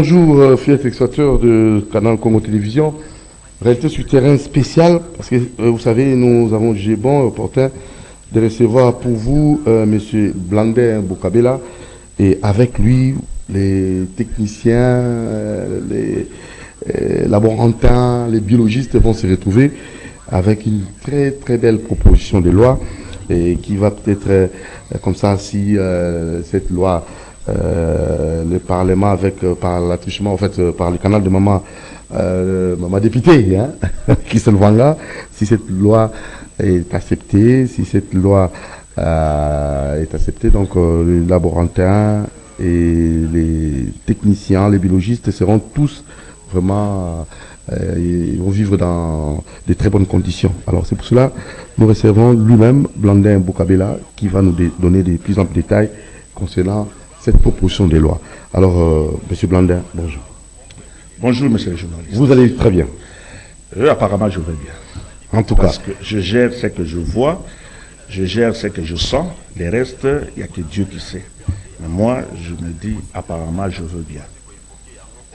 Bonjour, fiers exploiteurs de Canal Congo Télévision. Réalité sur terrain spécial, parce que vous savez, nous avons jugé bon et opportun de recevoir pour vous Monsieur Blandin Bokabela et avec lui les techniciens, les laborantins, les biologistes vont se retrouver avec une très très belle proposition de loi et qui va peut-être comme ça si cette loi le Parlement avec par l'attouchement en fait par le canal de maman députée hein, Christelle Wanga, si cette loi est acceptée, si cette loi est acceptée, donc les laborantins et les techniciens, les biologistes seront tous vraiment ils vont vivre dans de très bonnes conditions. Alors c'est pour cela nous recevons lui-même Blandin Bokabela qui va nous donner des plus amples détails concernant cette proposition de loi. Alors, Monsieur Blandin, bonjour. Bonjour, monsieur le journaliste. Vous allez très bien. Apparemment, je vais bien. En tout Parce cas. que je gère ce que je vois, je gère ce que je sens. Les restes, il n'y a que Dieu qui sait. Mais moi, je me dis, apparemment, je veux bien.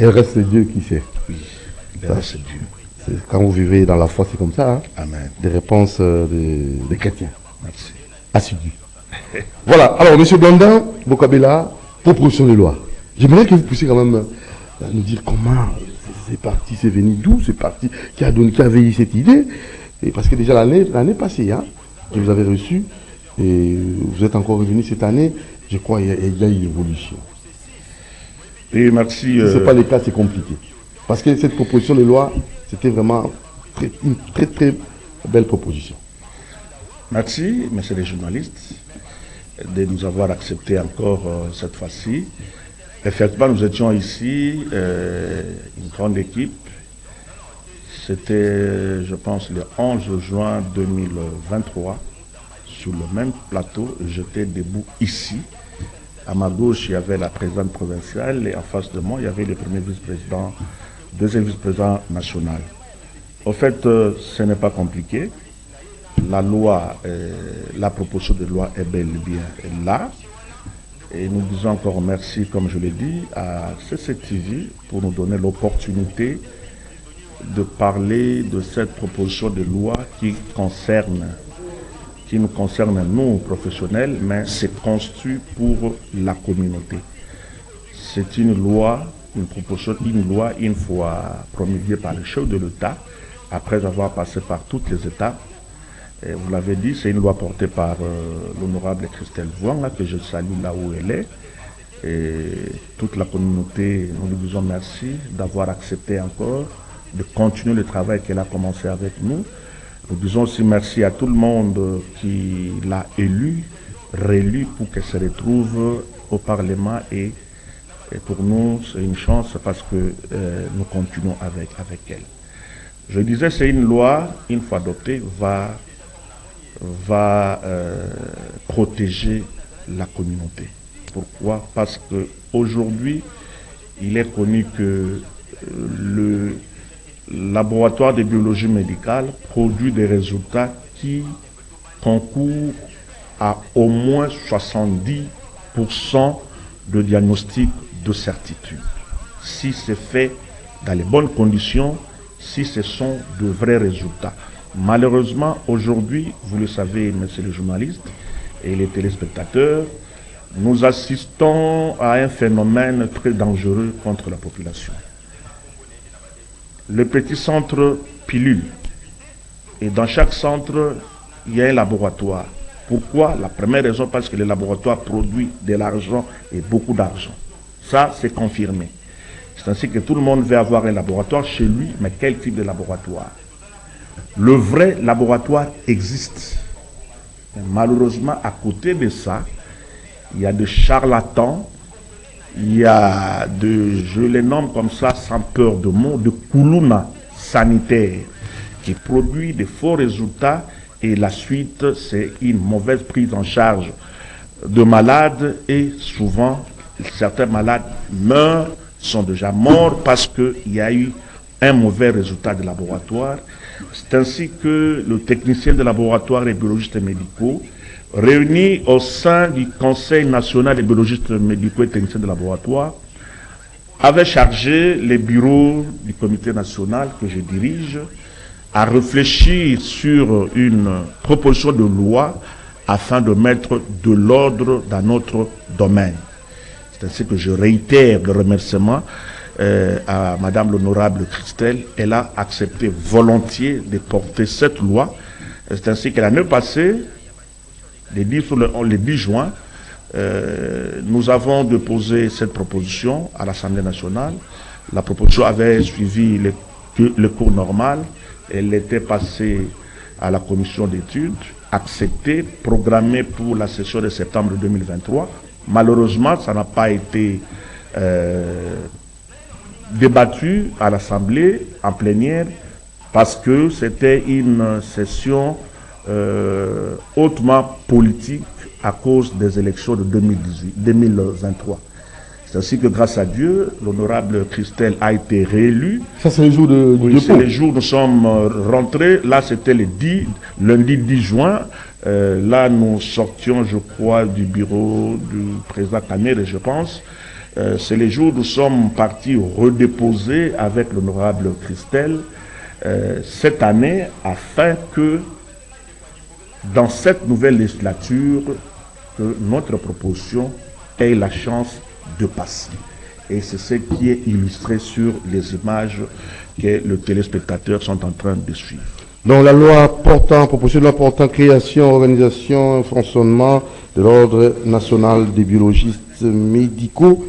Et le reste, c'est Dieu qui sait. Oui, le reste, c'est Dieu. Quand vous vivez dans la foi, c'est comme ça. Hein? Amen. Des réponses des chrétiens. Merci. Assidus. Voilà. Alors, Monsieur Blandin Bokabela, proposition de loi. J'aimerais que vous puissiez quand même nous dire comment c'est parti, c'est venu, d'où c'est parti, qui a veillé cette idée. Et parce que déjà l'année passée, hein, que vous avez reçu, et vous êtes encore revenu cette année, je crois qu'il y a eu une évolution. Et merci. Si ce n'est pas le cas, c'est compliqué. Parce que cette proposition de loi, c'était vraiment une très très belle proposition. Merci, messieurs les journalistes, de nous avoir accepté encore cette fois-ci. Effectivement, nous étions ici, une grande équipe. C'était, je pense, le 11 juin 2023, sur le même plateau. J'étais debout ici. À ma gauche, il y avait la présidente provinciale et en face de moi, il y avait le premier vice-président, deuxième vice-président national. Au fait, ce n'est pas compliqué. La loi, la proposition de loi est bel et bien là. Et nous disons encore merci, comme je l'ai dit, à CCTV pour nous donner l'opportunité de parler de cette proposition de loi qui nous concerne nous, professionnels, mais c'est construit pour la communauté. C'est une loi, une fois promulguée par le chef de l'État, après avoir passé par toutes les étapes. Et vous l'avez dit, c'est une loi portée par l'honorable Christelle Wanga, que je salue là où elle est. Et toute la communauté, nous lui disons merci d'avoir accepté encore de continuer le travail qu'elle a commencé avec nous. Nous disons aussi merci à tout le monde qui l'a élu, réélu pour qu'elle se retrouve au Parlement. Et pour nous, c'est une chance parce que nous continuons avec elle. Je disais, c'est une loi, une fois adoptée, va protéger la communauté. Pourquoi? Parce qu'aujourd'hui, il est connu que le laboratoire de biologie médicale produit des résultats qui concourent à au moins 70% de diagnostic de certitude. Si c'est fait dans les bonnes conditions, si ce sont de vrais résultats. Malheureusement, aujourd'hui, vous le savez, messieurs les journalistes et les téléspectateurs, nous assistons à un phénomène très dangereux contre la population. Le petit centre pilule. Et dans chaque centre, il y a un laboratoire. Pourquoi? La première raison, parce que le laboratoire produit de l'argent et beaucoup d'argent. Ça, c'est confirmé. C'est ainsi que tout le monde veut avoir un laboratoire chez lui, mais quel type de laboratoire? Le vrai laboratoire existe. Mais malheureusement, à côté de ça, il y a des charlatans, il y a je les nomme comme ça sans peur de mots, de koulouna sanitaire qui produit de faux résultats et la suite, c'est une mauvaise prise en charge de malades et souvent, certains malades meurent, sont déjà morts parce qu'il y a eu un mauvais résultat de laboratoire. C'est ainsi que le technicien de laboratoire et biologistes médicaux, réunis au sein du Conseil national des biologistes médicaux et techniciens de laboratoire, avait chargé les bureaux du comité national que je dirige à réfléchir sur une proposition de loi afin de mettre de l'ordre dans notre domaine. C'est ainsi que je réitère le remerciement à Madame l'honorable Christelle. Elle a accepté volontiers de porter cette loi. C'est ainsi que l'année passée, le 10 juin, nous avons déposé cette proposition à l'Assemblée nationale. La proposition avait suivi le cours normal. Elle était passée à la commission d'études, acceptée, programmée pour la session de septembre 2023. Malheureusement, ça n'a pas été débattu à l'Assemblée en plénière parce que c'était une session hautement politique à cause des élections de 2023. C'est ainsi que grâce à Dieu, l'honorable Christelle a été réélue. Ça, c'est le jour de oui, c'est le jour où nous sommes rentrés. Là, c'était lundi 10 juin. Là, nous sortions, je crois, du bureau du président Kanere, je pense. C'est le jour où nous sommes partis redéposer avec l'honorable Christelle cette année, afin que dans cette nouvelle législature, que notre proposition ait la chance de passer. Et c'est ce qui est illustré sur les images que les téléspectateurs sont en train de suivre. Donc la loi proposition de loi portant création, organisation, fonctionnement de l'ordre national des biologistes médicaux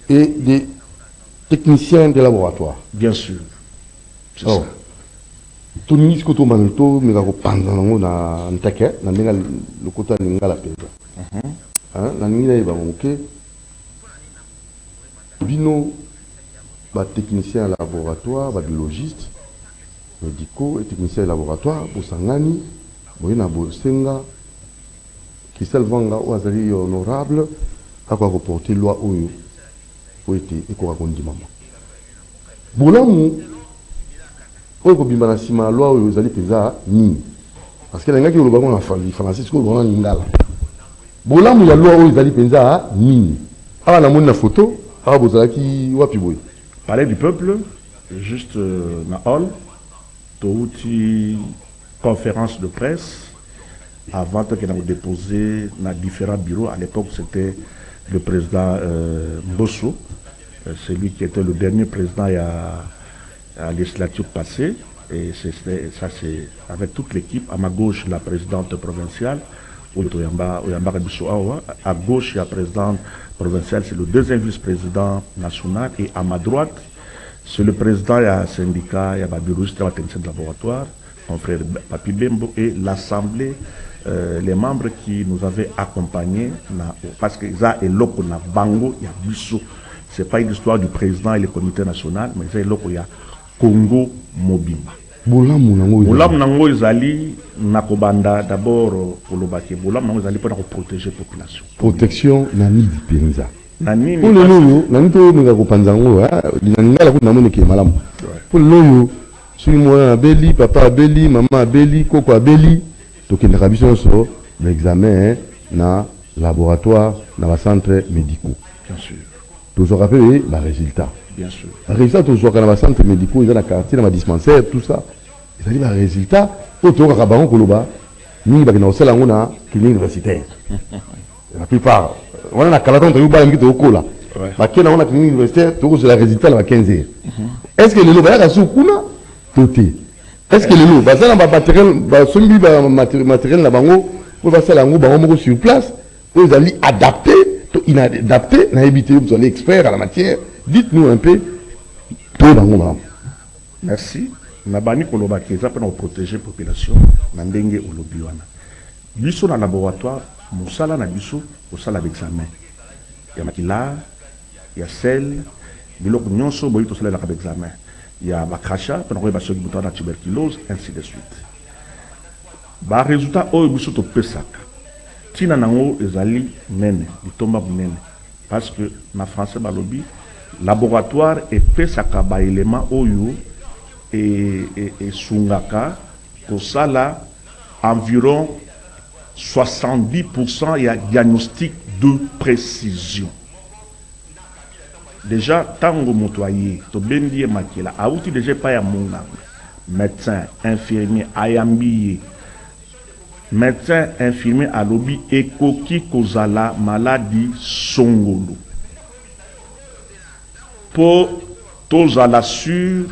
et des techniciens de laboratoire. Bien sûr. C'est ça. Tout le monde ko manto mais ko panza nango na ntake na ndinga lokota lingala peza. Na ndinga iba moke. Bino ba technicien laboratoire, ba biologiste médicaux et techniciens laboratoire pour sangani boyina bosenga Christelle Vanga ou azali honorable a quoi reporter loi oyo pour été et quoi kondi mama. Bolamu oyo kobimba na sima loi oyo ezali peza nini parce que ngaki oloba na français ko bona ngala. Bolamu ya loi oyo ezali peza nini. Awa na mona photo awa bozalaki wapi boy. Palais du peuple juste na hall une conférence de presse avant que nous déposé dans différents bureaux. À l'époque, c'était le président Mbosso, celui qui était le dernier président à la législature passée. Et ça, c'est avec toute l'équipe. À ma gauche, la présidente provinciale, à gauche, il y a la présidente provinciale, c'est le deuxième vice-président national. Et à ma droite, c'est le président, il y a un syndicat, il y a un bureau, il y a un technicien de laboratoire, mon frère Papi Bembo, et l'Assemblée, les membres qui nous avaient accompagnés, parce que ça est là qu'on a Bango, il y a Bissou. Ce n'est pas une histoire du président et le comité national, mais c'est là qu'il y a Congo Mobimba. Bolamu nango ezali nakobanda d'abord pour le baquet. Bolamu nango ezali pour protéger la population. Protection nani dipenza. Nani pour le loyo nani to nga ko panzango linanga la ko namone ke malamu. Pour le loyo sui moi abeli papa abeli maman abeli koko abeli to ke na biso so l'examen na laboratoire na ba centre médicaux. Bien sûr. Toujours rappeler la résultat. Bien sûr. Le résultat, toujours dans les centres médicaux, dans la quartier, dans les dispensaires, tout ça. C'est-à-dire le résultat, autour de Rabaron Koloba, nous avons aussi la clinique universitaire. La plupart, on a un calaton, on a un peu là. Mais quand on a une clinique universitaire, c'est le résultat à 15 heures. Est-ce que les lots, il y a un soukuna doté. Est-ce que les lots, il y a un matériel là-bas, pour passer la bango sur place, vous allez adapter, inadapté, vous allez expert à la matière. Dites-nous un peu tout dans le monde. Merci. Nabani kolobaki za pour protéger la population na ndenge olobi wana. Biso na laboratoire musala na biso osala d'examen. Ya makila, ya sel, biloko nyonso boyi to sala la examen. Ya bakasha pour koyeba soki buta na tuberculose ainsi de suite. Ba résultat oyo biso to pesaka. Tina nango ezali nene, litomba munene parce que na français balobi laboratoire et pesaka ba élément oyo et sungaka pour ça là environ 70% il y a diagnostic de précision. déjà tango motoyer to bendi makila auti déjà pas ya munganga médecin infirmier ayambiye médecin infirmier alobi ekoki kozala maladie songolo pour tozala sur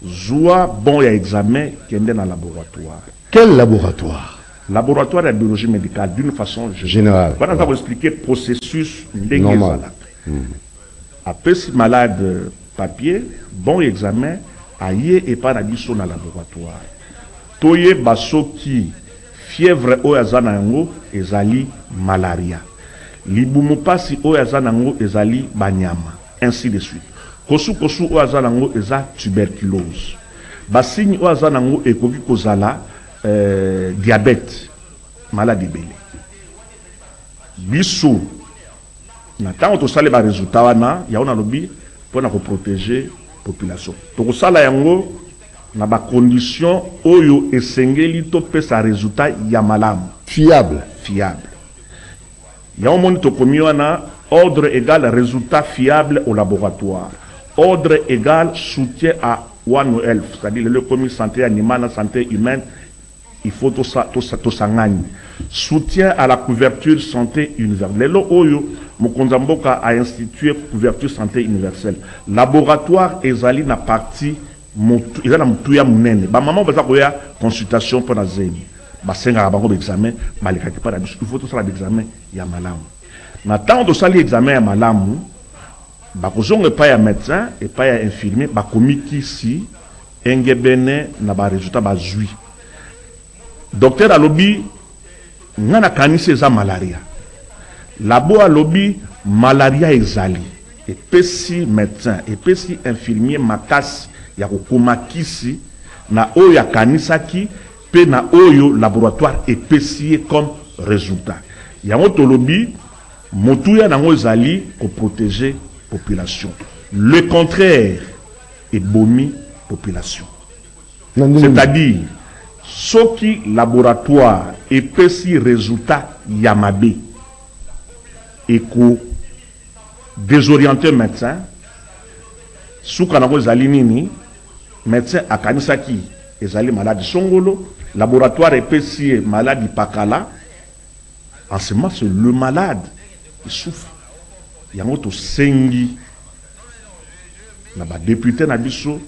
joie bon ya examen kende na laboratoire. Quel laboratoire? Laboratoire de biologie médicale d'une façon Générale. On va vous expliquer le processus normal. Après si malade papier, bon examen, aïe et pas dans la laboratoire. Toye basoki fièvre o yazana yango ezali malaria. Libumupasi o yazana yango ezali banyama, ainsi de suite. Kosu o yazana yango eza tuberculose. Basigne o yazana yango ekoki kozala diabète, maladie belé. Biso na tant to sale ba résultat wana ya ona lobi pour na protéger population. To sala yango na ba condition oyo esengeli to pesa résultat ya malamu Fiable. Ya omoni to komi wana ordre égal résultat fiable au laboratoire. Ordre égal soutien à One Health, c'est-à-dire le commis santé animale, santé humaine. Il faut tout ça soutien à la couverture santé universelle. Lelo oyo Mokonzamboka a institué couverture santé universelle. Laboratoire ezali na partie ezali na mutuya munene. Ba maman baza koya consultation pour na zeni. Ba senga bango examen, malika ki para il faut tout ça l'examen ya malamu. Na temps de sali examen ya malamu, ba kozonga pa ya médecin et pas ya infirmier, ba komiki si engebene na ba résultat ba zui. Docteur alobi ngana kanisi eza malaria. Labo alobi malaria ezali. Epesi médecin, epesi infirmier makasi ya kokomakisi na oyo kanisaki pe na oyo laboratoire epesi comme résultat. Yango tolobi motuya nango ezali ko protéger population. Le contraire est bomi population. C'est-à-dire soki laboratoire epesi résultat yamabe eko désorienter médecin souka nango ezali nini médecin akanisaki ezali maladie songolo laboratoire epesi maladie pakala en ce moment c'est le malade qui souffre yango to sengi na ba député na biso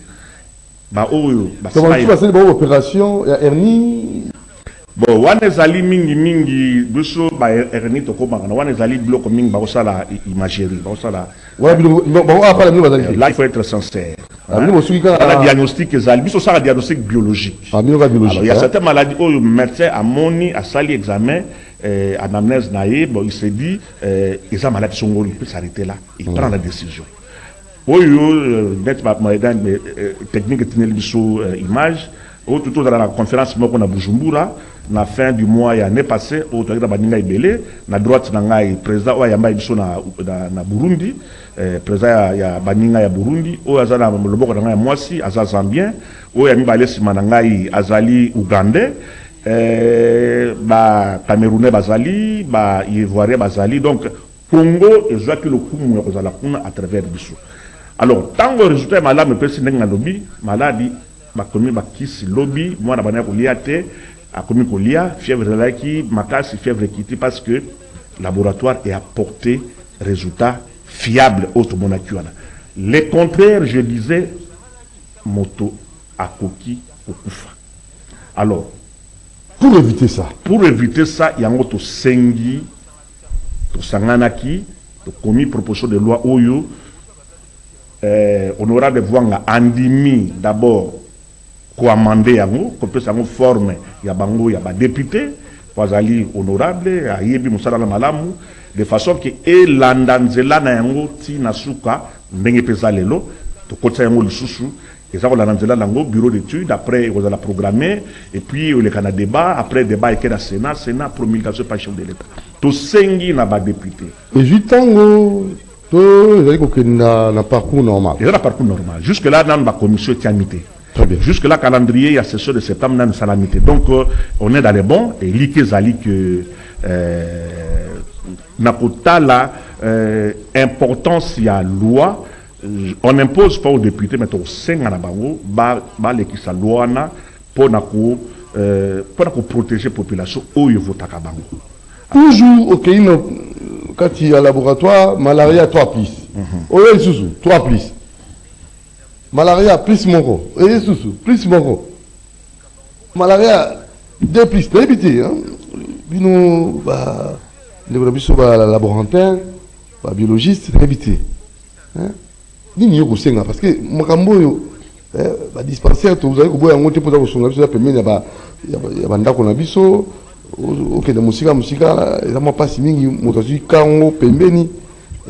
ba oyo ba c'est une opération hernie. Bon, wana ezali mingi biso ba hernie to ko bangana wana ezali bloc mingi ba osala imagerie ba osala là il faut être sincère. La diagnostic ezali biso sala diagnostic biologique. Alors il y a certaines maladies où le médecin a moni a sali examen anamnèse naïe, bon il s'est dit ils ont maladie songolo, il peut s'arrêter là, il prend la décision. Oyo net technique tenir biso image tout dans la conférence moko na Bujumbura na fin du mois ya l'année passée au toyeta baninga ibele na droite na ngai président oya yamba biso na Burundi président ya baninga ya Burundi oyo azala loboko na ngai mwasi aza zambien oyo mi balesi na ngai azali ugandais ba camerounais bazali ba ivoirien bazali donc Congo ezwaki le kumu ya kozala kuna à travers biso. Alors, tant que le résultat est malade, mais personne n'a lobby, maladie, bah commis bah kisi lobby, moi la banane koliate, a commis kolia, fièvre là qui, makasi fièvre qui, parce que le laboratoire est apporté résultat fiable au monacuana. Le contraire, je disais, moto akoki okufa. Alors, pour éviter ça, il y a un autre sengi, to sanganaki, to commis proposition de loi oyo. Honorable Vouanga andimi d'abord ko amender yango ko pesa ngo forme ya bango ya ba député wazali honorable ayebi musala na malamu de façon que elandanzela na yango ti nasuka ndenge pesa lelo to kotsa yango lisusu eza ko landanzela nango bureau d'études après on la programmer et puis le Canada débat après débat et que la Sénat promulgation par chef de l'État to sengi na ba député et jutango na parcours normal. Il y a un parcours normal. Jusque-là, dans la commission tiamité. Très bien. Jusque-là, calendrier, il y a session de septembre, dans la salamité. Donc, on est dans les bons. Et l'IK Zali que Nakota, la importance, il y a loi, on n'impose pas aux députés, mais au sein de la bango, l'équipe loi pour protéger la population où il vote à Kabango. Toujours au Kenya, quand il y a un laboratoire, malaria 3 plus. Au Susu, 3 plus. Malaria plus moro. Et Susu, plus moro. Malaria 2 plus. T'as évité, hein? Nous, les laborantins, biologistes, t'as évité. Ni au Sénat, parce que Makambo, dispensaire, vous avez un monté pour la sonde, il y a un d'accord biso, ok, de musique, il n'y a pas si mingi, motozi, kango, pembeni,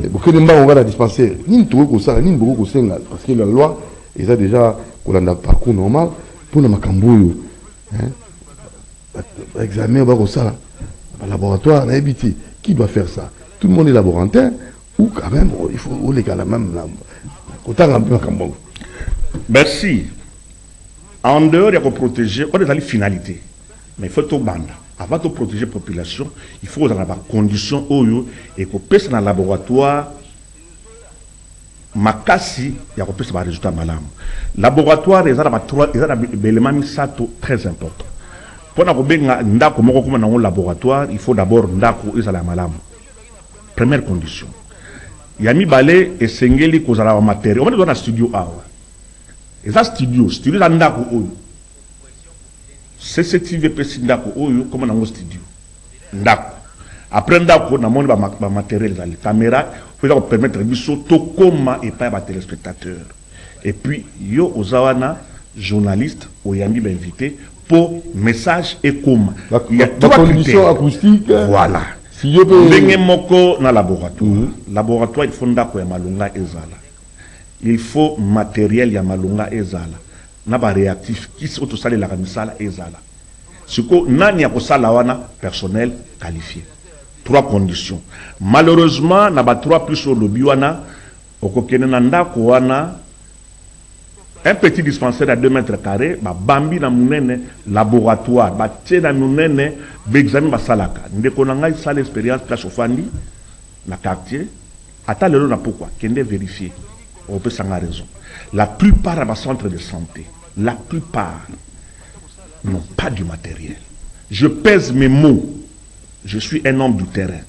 beaucoup de gens ont la dispensaire. Ni tout au Sénat, ni beaucoup au Sénat, parce que la loi, ils ont déjà un parcours normal pour le Makambo. Examen au Sénat, laboratoire, on a évité. Qui doit faire ça? Tout le monde est laborantin, ou quand même, il faut les gars la même. Merci. En dehors, il y a protéger, on est dans les finalités. Mais il faut tout bande. Avant de protéger la population, il faut avoir des conditions et qu'on puisse dans le laboratoire. Makasi, il y a des résultats malades. Laboratoire, il y a des éléments très importants. Pour un laboratoire, il faut d'abord un malade. Première condition. Yami balé et sengeli kozala wa matériel. On est dans un studio awa. Et ça studio là ndako oyo. CCTV pesi ndako oyo comme dans studio. Ndako. Après ndako na moni ba matériel dans les caméras, faut permettre biso to koma et pas ba téléspectateurs. Et puis yo ozawana journaliste oyami ba invité pour message et koma. Il y a trois conditions acoustiques. Voilà. Si je peux... dans laboratoire. Laboratoire, il faut ndako ya malunga ezala. Il faut matériel ya malunga ezala. Naba réactif qui sont au salé la misala ezala. Ce que nani ya kosala wana personnel qualifié. 3 conditions. Malheureusement, naba 3 plus au lobby wana okokene na ndako wana un petit dispensaire à 2 mètres carrés, bambi na munene laboratoire, tche na munene examen basalaka. Ndeko na ngai sala expérience place au fandi na quartier. Ata lelo na pourquoi kende vérifier. On peut s'en raison. La plupart des centres de santé, la plupart n'ont pas du matériel. Je pèse mes mots. Je suis un homme du terrain.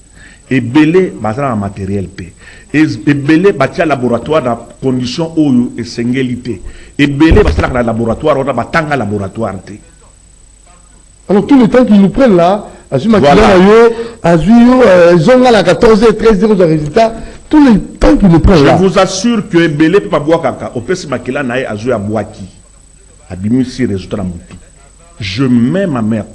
Et belé bazala matériel P. Et belé batia laboratoire dans condition oyo et singélité. Et belé bazala dans laboratoire on a batanga laboratoire T. Alors tout le temps qu'ils nous prennent là, Azuma voilà. Zonga la 14 et 13 0 de résultat, tout le temps qu'ils nous prennent là. Je vous assure que belé peut pas boire caca. Au pesi makila nae azu ya boaki. Abimisi résultat na mutu. Je mets ma mère.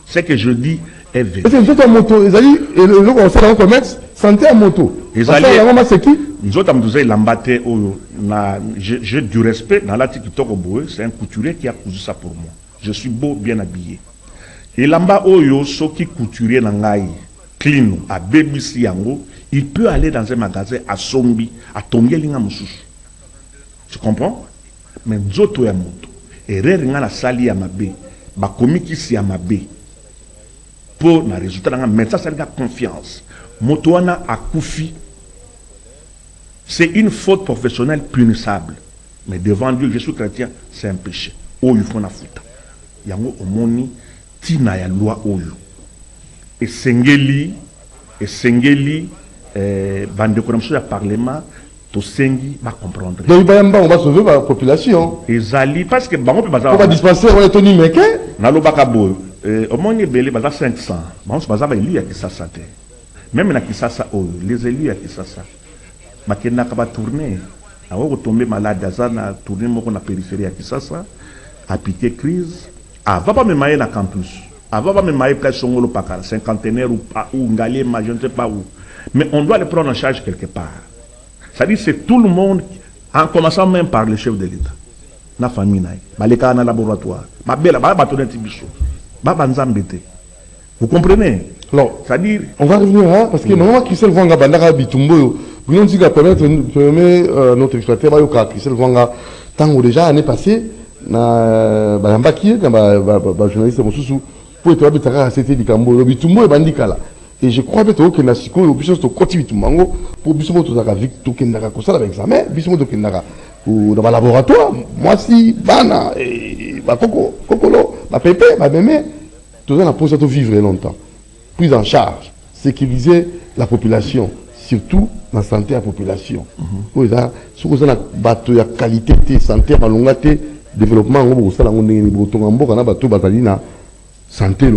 Ce que je dis est vrai. C'est une moto. Ils allaient, et le conseil dans le commerce, santé à moto. Ils allaient, c'est qui? Nous autres, j'ai du respect dans l'article Togoboé, c'est un couturier qui a cousu ça pour moi. Je suis beau, bien habillé. Et là-bas, Oyo, ce qui couturier nangai, clean, à BBC Yango, il peut aller dans un magasin à Sombi, à Tongelinga Moussous. Tu comprends? Mais nous autres, ya moto. Et rien la sali à ma bé, ba komiki si à ma bé. Pour le résultat, mais ça, c'est la confiance. Motoana a koufi. C'est une faute professionnelle punissable. Mais devant Dieu, je suis chrétien, c'est un péché. Oh, il faut la foutre. Yango omoni, tina ya loi oyo. Et sengeli, bande konamso ya parlement, to sengi va comprendre. Donc, on va sauver la population. Et Zali, parce que on va dispenser, on va Tony Meke. Nalo bakabo. Au moins, il y a 500. Il y a Kisasa. Même na Kisasa, les élus à Kisasa. Il y a tourner. Il y a tombé malade, il y a tourné dans la périphérie à Kisasa, à piquer crise. Avant pas me mailler dans le campus. Avant pas me mailler place Songolo Pakara, cinquantenaire ou Ngalé, je ne sais pas où. Mais on doit les prendre en charge quelque part. C'est-à-dire que c'est tout le monde, en commençant même par le chef de l'État. La famille, les cas dans le laboratoire. Vous comprenez? Alors, c'est-à-dire, on va revenir là, parce que normalement, Christelle Vanga, Bandara Bitumbo, vous nous dites qu'à permettre notre exploitation, Christelle Vanga, tant que déjà, l'année passée, Bambaki, journaliste Moussou, pour être habité à CT du Cambo, le Bitumbo et Bandikala. Et je crois que tu as un obligé de continuer tout mango pour que tu aies un examen, dans un laboratoire. Moi, si, Bana, Kokolo, Pépé, Mémé, tu as la possibilité de vivre longtemps. Prise en charge, sécuriser la population, surtout la santé de la population. Si vous avez la qualité de santé, la développement, vous avez la santé,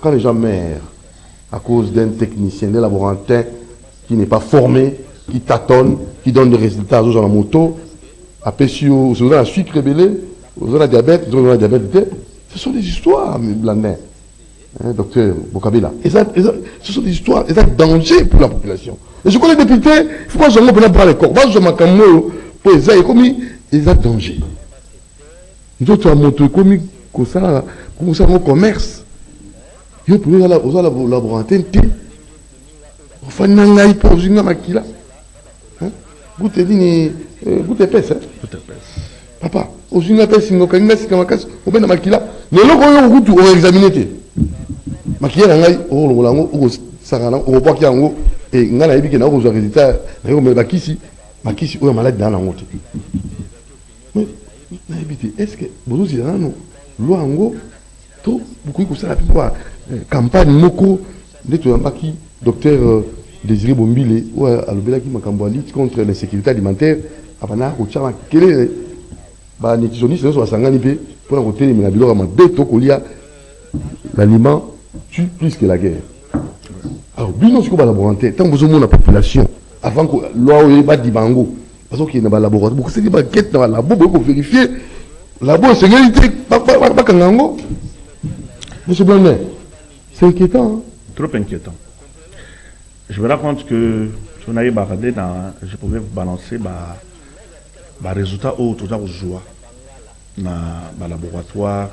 quand les gens meurent à cause d'un technicien, d'un laborantin qui n'est pas formé, qui tâtonne, qui donne des résultats aux gens la moto, après si vous avez la sucre rébellé, vous avez la diabète, vous avez la diabète, ce sont des histoires, Blandin, docteur Bokabila. Ce sont des histoires, et c'est un danger pour la population. Et je connais les députés, il faut pas que je me prenne les corps. Moi, je m'accorde pour les ailes, comme ils ont danger. Nous autres, on montre comme ça, au commerce. Yo pour la laboratoire on fait nangai pour une makila goûte dit goûte épaisse papa aux une épaisse ngo kanga sikamakas au ben makila le loko yo goûte on examiner makila nangai o longo o sarana o pas kiango et ngana yebiki na ko résultat na yo me bakisi o malade dans la moto mais na yebiti est-ce que bozo zilano lo ango to beaucoup ko ça la plupart campagne moko neto yambaki docteur Désiré Bombile ou alobela ki makambo lutte contre l'insécurité alimentaire abana ko tchama kele ba nutritionniste so sangani pe pour na côté na biloko mabe to kolia l'aliment tue plus que la guerre. Alors bino siko ba laboratoire tant besoin mon la population avant que loi o ba dibango parce que na ba laboratoire beaucoup c'est ba quête na labo pour vérifier labo sécurité pas kangango. Monsieur Blandin, c'est inquiétant. Hein? Trop inquiétant. Je me rends compte que si on avait baradé je pouvais vous balancer les résultats autour de la joie dans le laboratoire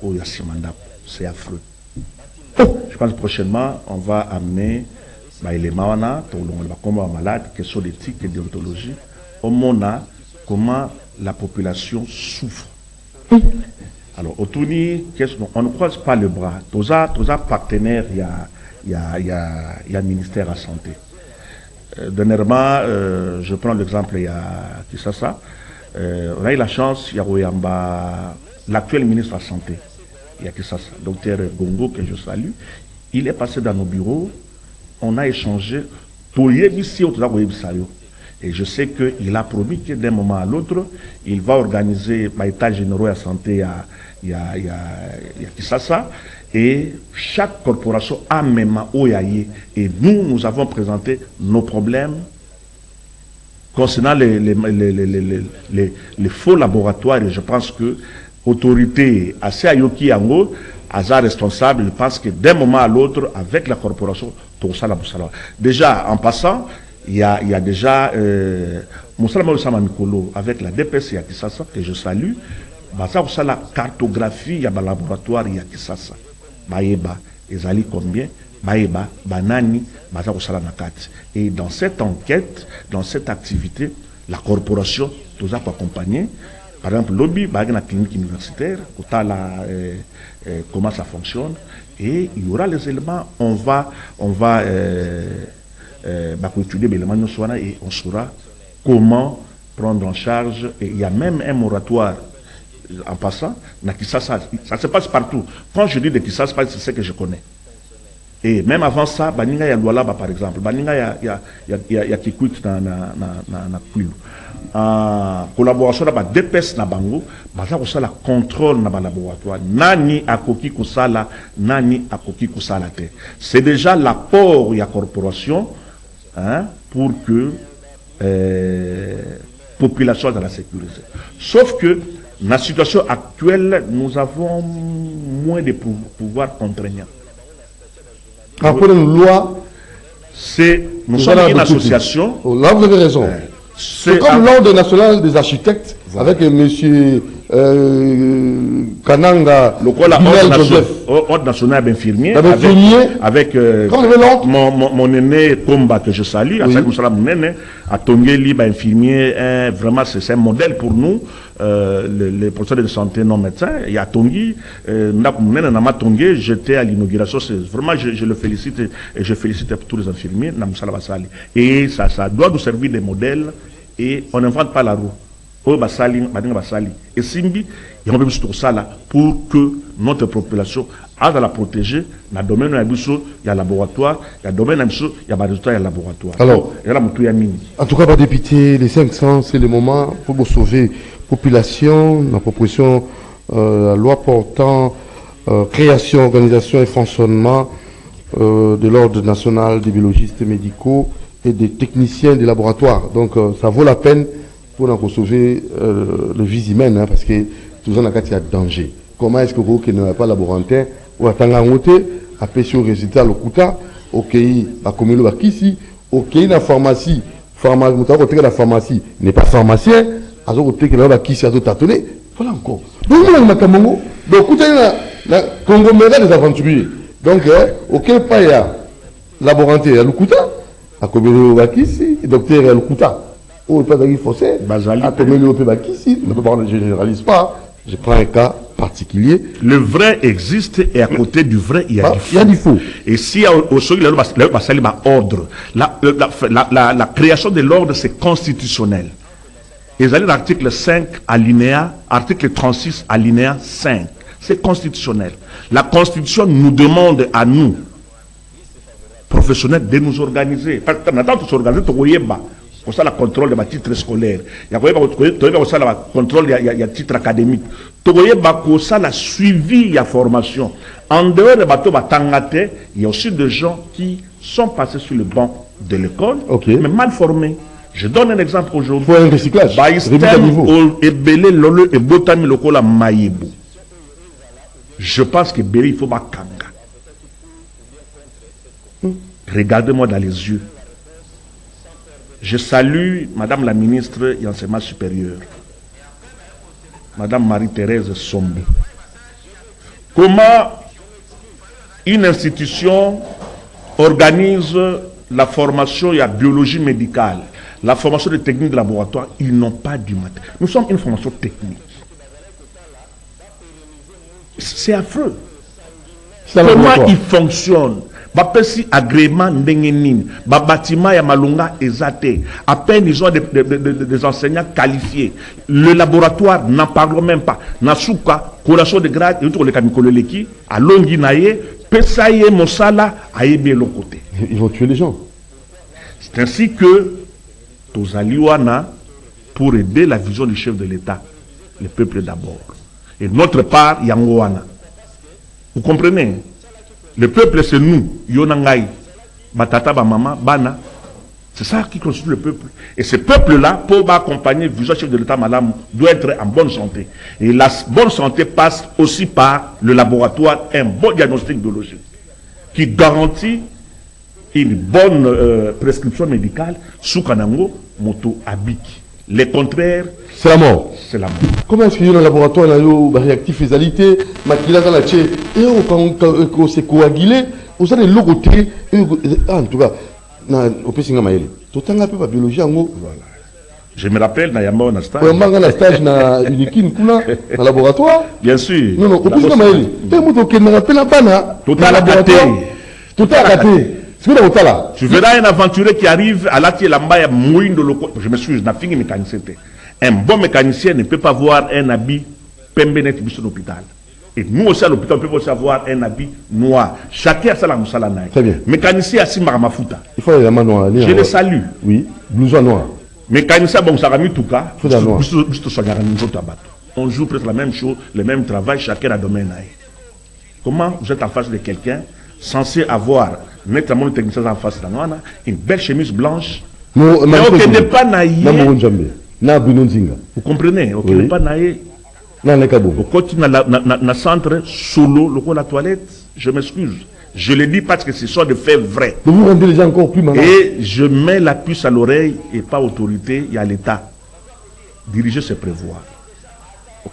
au Yassimanda. C'est affreux. Je pense que prochainement, on va amener les éléments comme malade, question d'éthique et déontologie, au monde comment la population souffre. Alors, au Touni, on ne croise pas le bras. Tous les partenaires, il y a le ministère de la Santé. Dernièrement, je prends l'exemple, il y a Kisasa. On a eu la chance, il y a l'actuel ministre de la Santé, il y a Kisasa, docteur Gongo, que je salue. Il est passé dans nos bureaux, on a échangé pour y ici au et je sais qu'il a promis que d'un moment à l'autre, il va organiser l'état général de la santé à Kisasa et chaque corporation a même Oyaye. Et nous avons présenté nos problèmes concernant les faux laboratoires. Et je pense que l'autorité assez Ayoki Yango, Azar responsable, je pense que d'un moment à l'autre, avec la corporation, tout ça, déjà en passant, il y a déjà Moussala Moussama Mikolo avec la DPS Yakisasa, que je salue. Ça la cartographie, il y a un laboratoire Yakisasa. Baeba, Ezali combien, Baeba, Banani, Baza Nakati. Et dans cette enquête, dans cette activité, la corporation nous a accompagné. Par exemple, lobby, la clinique universitaire, comment ça fonctionne. Et il y aura les éléments, on va étudier les éléments et on saura comment prendre en charge. Et il y a même un moratoire en passant, ça se passe partout. Quand je dis de qui ça se passe, c'est ce que je connais. Et même avant ça, Baninga ya Luala par exemple, Baninga ya Kikwit na Kwilu. Collaboration na ba DPS na bango, baza ko sala contrôle na ba laboratoire. Nani akoki ko sala, nani akoki ko sala te. C'est déjà l'apport ya corporation pour que population dans la sécurité. Sauf que dans la situation actuelle, nous avons moins de pouvoirs contraignants. Après une loi, nous sommes une association. Là, vous avez raison. C'est comme l'Ordre national des architectes, avec M. Kananga, le quoi, ordre national d'infirmiers, avec mon aîné Komba que je salue, à mon aîné, à Tongeli, infirmier, vraiment c'est un modèle pour nous, les professeurs de santé non médecins. Il y a Tongi, j'étais à l'inauguration, vraiment je le félicite et je félicite tous les infirmiers, et ça doit nous servir de modèle et on n'invente pas la roue. Et Simbi, il y a tout ça là pour que notre population a de la protéger. Dans le domaine où il y a laboratoire, il y a domaine où il y a résultat, il y a laboratoire. Alors, en tout cas, député, les 500, c'est le moment pour sauver la population, la proposition, la loi portant création, organisation et fonctionnement de l'ordre national des biologistes médicaux et des techniciens des laboratoires. Donc, ça vaut la peine pour sauver le vie humaine, parce que tout ça, il y a danger. Comment est-ce que vous n'avez pas laborantin ou attendre à pêcher au résultat le kuta, ok, à communer le kisi, ok, la pharmacie, la pharmacie n'est pas pharmacien, à ce côté que la kisi a tout tâtonné, voilà encore. Donc, il y a conglomérat des aventuriers. Donc, ok, pas il y a laborantin, il y a le kuta, à communer le kisi, docteur, il y a le kuta. Oh, pas d'ailleurs forcé. Je ne généralise pas. Je prends un cas particulier. Le vrai existe et à côté du vrai, il y a du faux. Il y a du faux. Et si au sol, il y a ordre. La création de l'ordre, c'est constitutionnel. Et vous allez l'article 5, alinéa, article 36, alinéa 5. C'est constitutionnel. La Constitution nous demande à nous, professionnels, de nous organiser. Parce que maintenant, tout s'organiser, pour ça, le contrôle de ma titre scolaire. Il y a le contrôle de titre académique. Pour ça, la suivi, il y a formation. En dehors de bateau, il y a aussi des gens qui sont passés sur le banc de l'école, mais mal formés. Je donne un exemple aujourd'hui. Il faut un recyclage. Je pense que Bélé, il faut Kanga. Regardez-moi dans les yeux. Je salue Madame la ministre et enseignement supérieur, Madame Marie-Thérèse Sombo. Comment une institution organise la formation et la biologie médicale, la formation de techniques de laboratoire, ils n'ont pas du matin. Nous sommes une formation technique. C'est affreux. Comment ils fonctionnent? Si agrément n'engenin, bâtiment ya malunga ezate. À peine ils ont des enseignants qualifiés. Le laboratoire n'en parle même pas. Nasuka, collation de grade, et tout le kamikololeki, à Longinaye, Pesaye Mosala, à Ebe l'autre côté. Ils vont tuer les gens. C'est ainsi que Tozaliwana, pour aider la vision du chef de l'État, le peuple d'abord. Et notre part, Yangoana. Vous comprenez? Le peuple, c'est nous, Yonangai, Batata, Bamama, Bana. C'est ça qui constitue le peuple. Et ce peuple-là, pour accompagner le chef de l'État, madame, doit être en bonne santé. Et la bonne santé passe aussi par le laboratoire, un bon diagnostic biologique, qui garantit une bonne prescription médicale sous Kanango, Moto, Abiki. Le contraire, c'est la mort. C'est la mort. Comment est-ce qu'il y a dans le laboratoire, il y a une réactif faisalité, maquillage dans la tché, et on s'est coagulé, vous avez le côté, en tout cas, au Pessinga Maël. Tout le temps, un peu de biologie en haut. Je me rappelle, dans Yamba, on a stage. On a un stage dans le laboratoire. Bien sûr. Non, au Pessinga Maël. Tu me rappelles un bana. Tout à laboratoire. Tout à raté. Tu verras un aventurier qui arrive à l'Ati Lambaya Mouindo Loko. Je me suis dit, je mécanicien. Un bon mécanicien ne peut pas avoir un habit pembenet à l'hôpital. Et nous aussi à l'hôpital, on peut aussi avoir un habit noir. Chacun a sa langue. Très bien. Mécanicien a si maramafuta. Il faut les mains noires. Je les salue. Oui, blouson noir. Mécanicien, bon, ça va mis tout cas. Il faut la noire. On joue presque la même chose, le même travail, chacun a un domaine. Comment vous êtes en face de quelqu'un censé avoir, notamment le technicien en face de la une belle chemise blanche, mais on n'est pas naïe. Vous comprenez? On n'est pas naïe. Au côté na centre, solo, la toilette, je m'excuse. Je le dis parce que ce sont des faits vrais. Vous rendez les gens encore plus malades. Et je mets la puce à l'oreille et pas autorité, il y a l'État. Diriger, c'est prévoir.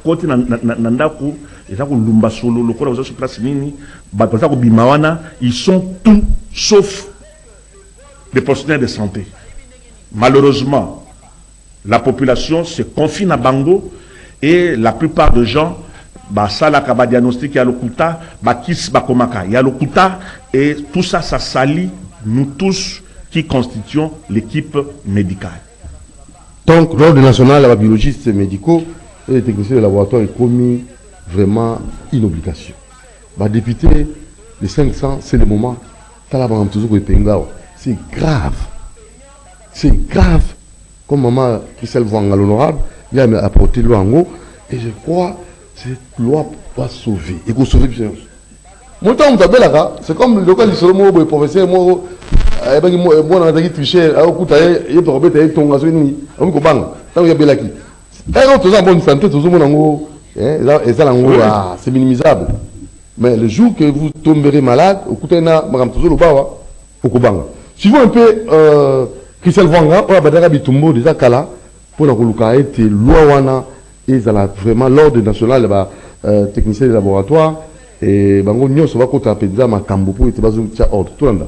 Côté Nandako, ils ont lumba solo, le corps sur place nini, batako bimawana, ils sont tout sauf les professionnels de santé. Malheureusement, la population se confine à Bango et la plupart des gens, ça la kaba diagnostic, il y a le kuta, kis bakomaka, il y a le kuta et tout ça, ça salit nous tous qui constituons l'équipe médicale. Donc, l'ordre national, les biologistes médicaux et les techniciens de laboratoire est commis vraiment une obligation. Député, les 500, c'est le moment. C'est grave. C'est grave. Comme maman Christelle Vouanga, l'honorable, il a apporté loi en haut. Et je crois que cette loi va sauver. Et pour sauver bien. Mon temps, c'est comme le cas du solo, le professeur, moi, on a triché, il y a un tonga, il c'est minimisable. Mais le jour que vous tomberez malade, suivons un peu Christelle Vouanga, on a bitumbo déjà kala pour la été loi wana et vraiment l'ordre national technicien de laboratoire et bango nyonso va kota penza makambo pour être bazo tia ordre tout landa.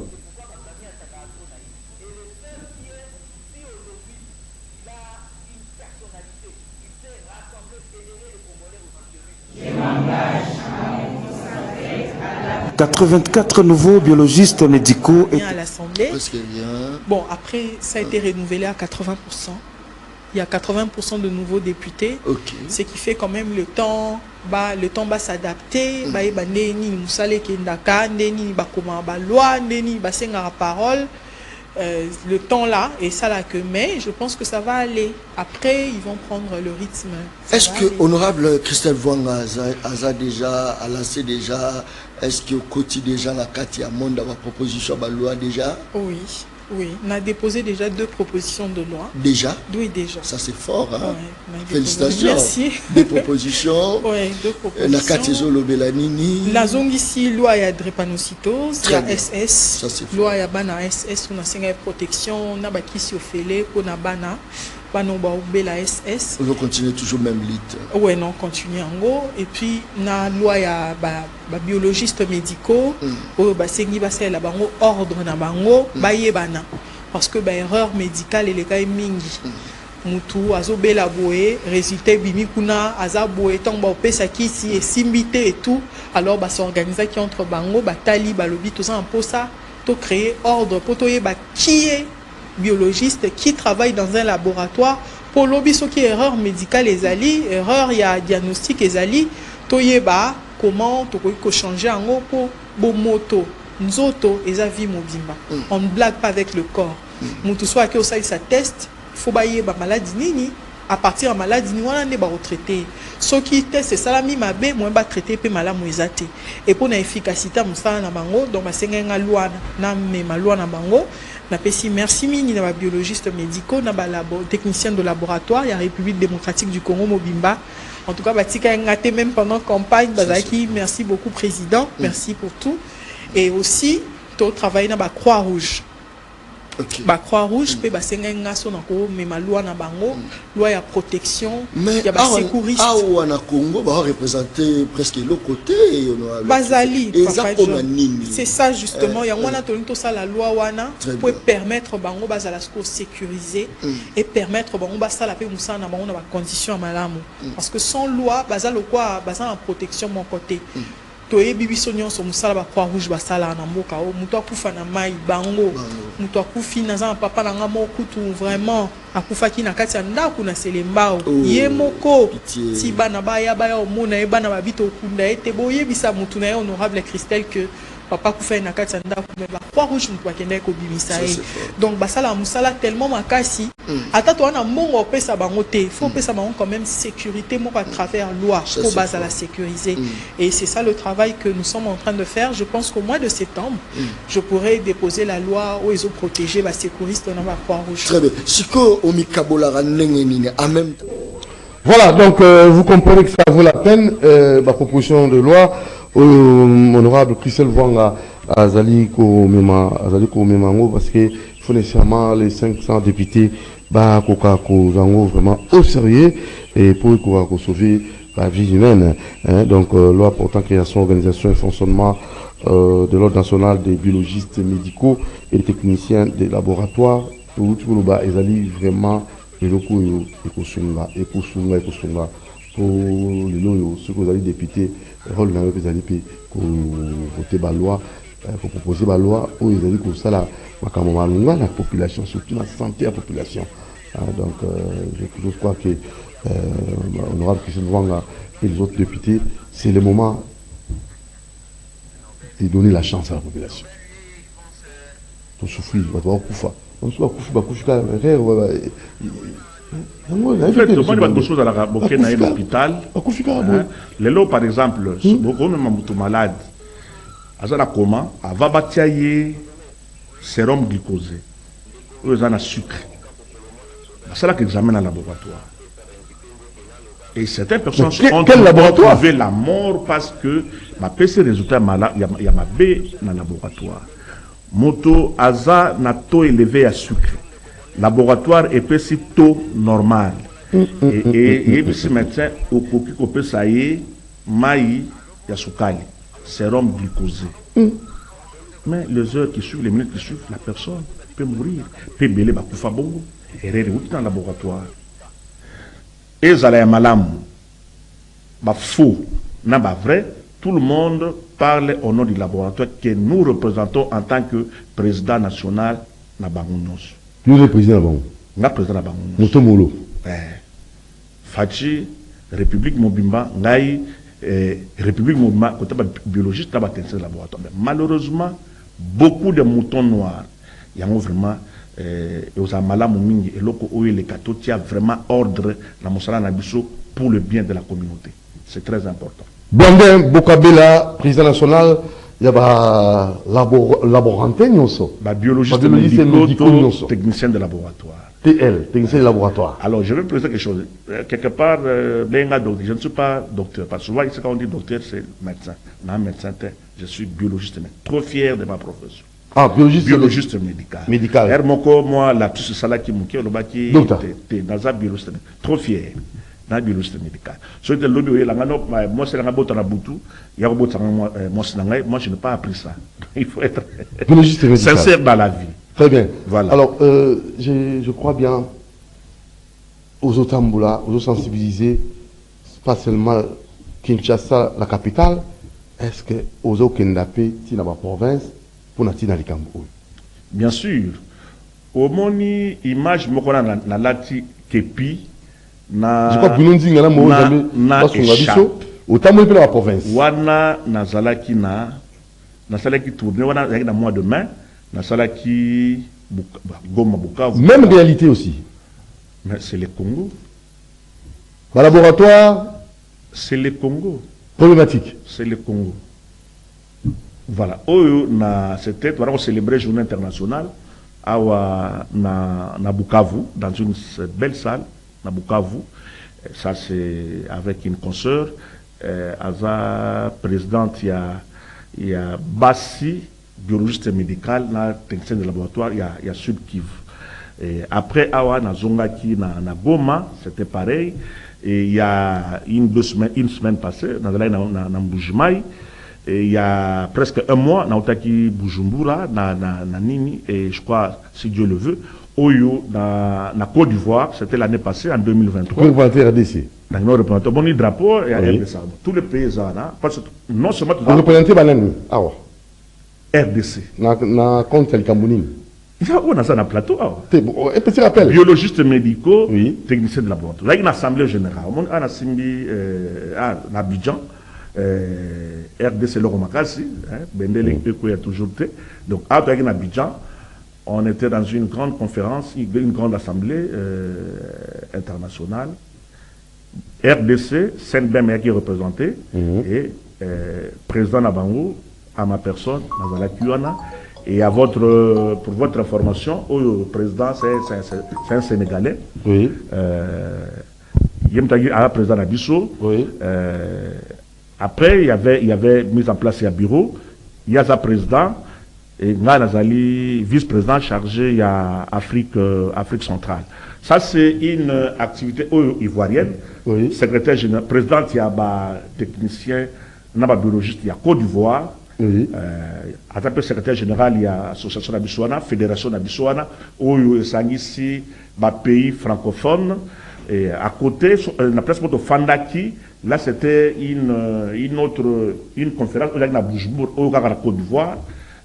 « 84 nouveaux biologistes médicaux à l'Assemblée. Bon, après, ça a été renouvelé à 80%. Il y a 80% de nouveaux députés, ce qui fait quand même le temps va s'adapter. Le temps là, et ça là que mais je pense que ça va aller. Après, ils vont prendre le rythme. Est-ce que, honorable Christelle Vouanga a déjà, a lancé déjà, est-ce que côté déjà la carte, il y a monde d'avoir proposition à la loi déjà? Oui, oui. On a déposé déjà 2 propositions de loi. Déjà? Oui, déjà. Ça c'est fort, hein? Ouais, félicitations. Merci. 2 propositions. Oui, 2 propositions. La carte Zolo Belanini. La zone ici, loi il y a drépanocytose, il y a SS. Ça c'est fort. Loi il y a bana SS, on a 5 protection, on a bakisi au félé, on a bana. La SS. On continue toujours même lit. Oui, non, continue en gros. Et puis, na loi ya biologistes médicaux, sengi basé la bango ordre na bango, bana. Parce que erreur médicale elle est mingi. Mutu azobela boé, résultat bimi kuna azaboé tant ba opesa kisi et simbité et tout. Alors s'organiser qui entre bango, tali balobi tout ça en posa, to créer ordre pour toyer qui est biologiste qui travaille dans un laboratoire pour lobby ce qui est erreur médicale ezali erreur il y a diagnostic ezali toyeba comment to ko changer en haut pour bomoto nzoto ezavi mobimba on ne blague pas avec le corps mutu soit que ça teste faut bailler ba maladie nini à partir de maladie ni wana ne ba retraiter ce qui teste c'est salami mabe moi ba traiter pe malamu ezate et pour na efficacité musala na bango donc ba senga loi na me maloi na bango. Merci mini na biologiste médicaux na technicien de laboratoire il y a République démocratique du Congo Mobimba en tout cas batika ngate même pendant campagne bazaki merci beaucoup président merci pour tout et aussi to travailler na Croix-Rouge. Croix-Rouge peut basenga ngaso na ko mema loi na bango loi ya protection ya ba sécuriste na Congo va représenter presque l'autre côté bazali c'est ça justement ya wana to ça la loi wana pour permettre bango bazala ko sécuriser et permettre bango basala pe musana na bango na ba conditions malamu parce que sans loi bazalo quoi bazala en protection mon côté toye bibiso nyonso musala ba Croix Rouge basala na mboka o muto akufa na mai bango muto akufi na za papa na nga mokutu vraiment akufa ki na kati ya ndaku na selembao ye moko ti bana baya omona e bana babito okunda ete boye bisa mutu na honorable Christelle que papa kufa na kati ya ndaku me ba Croix Rouge mutu akende ko bimisa e donc basala musala tellement makasi ata to na mbongo pesa bango te faut pesa bango quand même sécurité moko à travers loi pour base à la sécuriser et c'est ça le travail que nous sommes en train de faire. Je pense qu'au mois de septembre je pourrais déposer la loi où ils ont protégé les sécuristes dans la Croix-Rouge. Très bien. Siko omikabola nengeni en même temps. Voilà, donc vous comprenez que ça vaut la peine ma proposition de loi honorable Christelle Vouanga Azali ko mema parce que il faut nécessairement les 500 députés bah koka ko zango vraiment au sérieux et pour ko sauver la vie humaine, hein. Donc loi portant création, organisation et fonctionnement de l'ordre national des biologistes médicaux et des techniciens des laboratoires pour tout bas ils allaient vraiment les locaux et sunga pour les loyaux ceux que vous allez députés rôle dans les allez pour voter la loi pour proposer la loi où ils allaient pour ça la population, surtout la santé de la population. Donc je crois que honorable Christian Vwanga et les autres députés, c'est le moment de donner la chance à la population. Pour souffrir, on va couper. On va couper. En fait, il y a quelque chose à l'hôpital. Les lots, par exemple, beaucoup de malades, ils ont un coma, ils vont bâtir sérum glucosé, ils ont un sucre. C'est là qu'ils examinent dans le laboratoire. Et certaines personnes ont trouvé la mort parce que ma PC résultat il y a ma B dans le laboratoire. Moto aza na taux élevé à sucre. Laboratoire est petit taux normal. Et ce médecin au peut ça y est maï yasukali sérum glucosé. Mais les heures qui suivent, les minutes qui suivent, la personne peut mourir, peut belé bakufa bongo et réévoluer dans le laboratoire. Et zala malam ba faux n'a pas vrai. Tout le monde parle au nom du laboratoire que nous représentons en tant que président national na Bangunos. Nous le président Bangunos. Na président na Bangunos. Motomolo. Fachi République Mobimba ngai République Mobimba côté biologiste na batense laboratoire. Malheureusement beaucoup de moutons noirs y a vraiment aux amalamu mingi et loko oye les katotia vraiment ordre na mosala na biso pour le bien de la communauté. C'est très important. Blondin Bokabela, président national, il y a laborantin nyonso. Biologiste médicaux, technicien de laboratoire. TL, technicien de laboratoire. Alors, je vais préciser quelque chose. Quelque part, je ne suis pas docteur. Parce que souvent, ici, quand on dit docteur, c'est médecin. Non, médecin, je suis biologiste, mais trop fier de ma profession. Ah, biologiste médical. Médical. Hermoko, moi, la plus salaki mouki, le baki, dans un biologiste. Trop fier. Dans le biologiste médical. Moi, c'est un bot à la boutou. Moi, je n'ai pas appris ça. Il faut être sincère dans la vie. Très bien. Voilà. Alors, je crois bien aux Otamboula, aux sensibiliser, pas seulement Kinshasa, la capitale, est-ce que aux Okendapé, dans la province, pour Natina Likambo? Bien sûr. Au moni image, je na lati kepi. Je crois que nous disons que la province. Wana nazalaki nazalaki tourné wana na mois de mai nazalaki Goma Bukavu. Même réalité aussi. Mais c'est le Congo. Le laboratoire. C'est le Congo. Problématique. C'est le Congo. Voilà. C'était pour célébrer journée internationale na Bukavu dans une belle salle. Na Bukavu, ça c'est avec une consoeur, Aza présidente, il y a Bassi, biologiste médical, na technicien de laboratoire, il y a Sud Kivu. Et après Awa na Zongaki na Goma, c'était pareil. Et il y a une semaine passée, na Mbujimai, et il y a presque un mois, na Otaki Bujumbura, na Nini, et je crois, si Dieu le veut, Oyo, na Côte d'Ivoire, c'était l'année passée, en 2023. Vous représentez RDC. Nous représentons mon drapeau et RDC. Tous les paysans, parce que non seulement... Vous représentez Banani. RDC. Na compte le Cameroun. On a ça dans le plateau. Un petit rappel. Biologistes médicaux, techniciens de laboratoire. Là, il y a une assemblée générale. On a Simbi, à Abidjan, RDC Loromakasi, Bendele Eko a toujours été. Donc, à Abidjan, on était dans une grande conférence, une grande assemblée internationale. RDC, Saint-Bemé qui est représenté, et président Nabango, à ma personne, Nazala Kuana. Et pour votre information, le président, c'est un Sénégalais. Oui. Président Nabisso. Oui. Après, il y avait mis en place un bureau. Il y a un président. et nga nazali vice-président chargé à Afrique centrale. Ça c'est une activité ivoirienne. Oui. Secrétaire général, président il y a technicien, na biologiste il y a Côte d'Ivoire. Oui. En tant que secrétaire général, il y a l'association Nabiswana, fédération Nabiswana, où il y a ici pays francophones. Et à côté, la place de Fandaki, là c'était une conférence où il y a Boujbourg, au Côte d'Ivoire.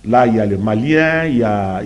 Là il y a les Maliens, il y a